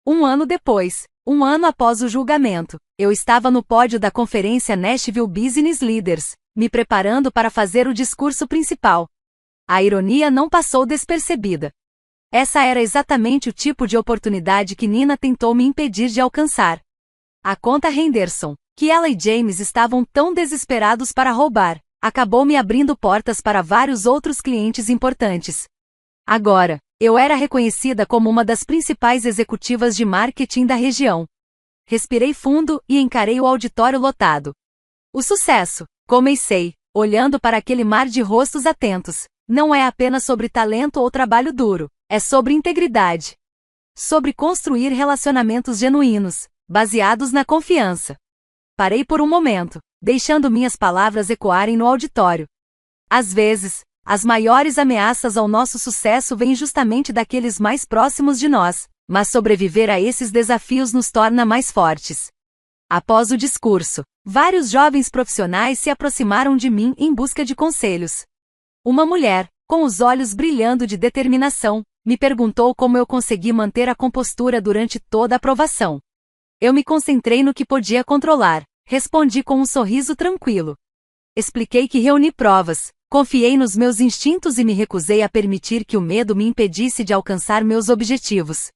Um ano depois, um ano após o julgamento, eu estava no pódio da conferência Nashville Business Leaders, me preparando para fazer o discurso principal. A ironia não passou despercebida. Essa era exatamente o tipo de oportunidade que Nina tentou me impedir de alcançar. A conta Henderson, que ela e James estavam tão desesperados para roubar, acabou me abrindo portas para vários outros clientes importantes. Agora, eu era reconhecida como uma das principais executivas de marketing da região. Respirei fundo e encarei o auditório lotado. O sucesso, comecei, olhando para aquele mar de rostos atentos, não é apenas sobre talento ou trabalho duro, é sobre integridade. Sobre construir relacionamentos genuínos, baseados na confiança. Parei por um momento, deixando minhas palavras ecoarem no auditório. Às vezes, as maiores ameaças ao nosso sucesso vêm justamente daqueles mais próximos de nós, mas sobreviver a esses desafios nos torna mais fortes. Após o discurso, vários jovens profissionais se aproximaram de mim em busca de conselhos. Uma mulher, com os olhos brilhando de determinação, me perguntou como eu consegui manter a compostura durante toda a aprovação. Eu me concentrei no que podia controlar, respondi com um sorriso tranquilo. Expliquei que reuni provas, confiei nos meus instintos e me recusei a permitir que o medo me impedisse de alcançar meus objetivos.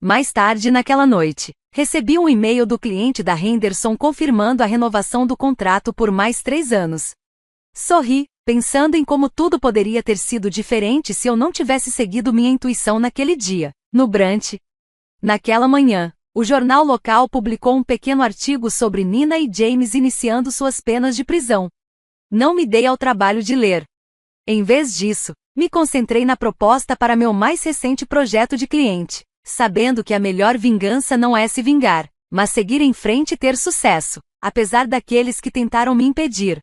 Mais tarde naquela noite, recebi um e-mail do cliente da Henderson confirmando a renovação do contrato por mais 3 anos. Sorri, pensando em como tudo poderia ter sido diferente se eu não tivesse seguido minha intuição naquele dia, no brunch. Naquela manhã, o jornal local publicou um pequeno artigo sobre Nina e James iniciando suas penas de prisão. Não me dei ao trabalho de ler. Em vez disso, me concentrei na proposta para meu mais recente projeto de cliente, sabendo que a melhor vingança não é se vingar, mas seguir em frente e ter sucesso, apesar daqueles que tentaram me impedir.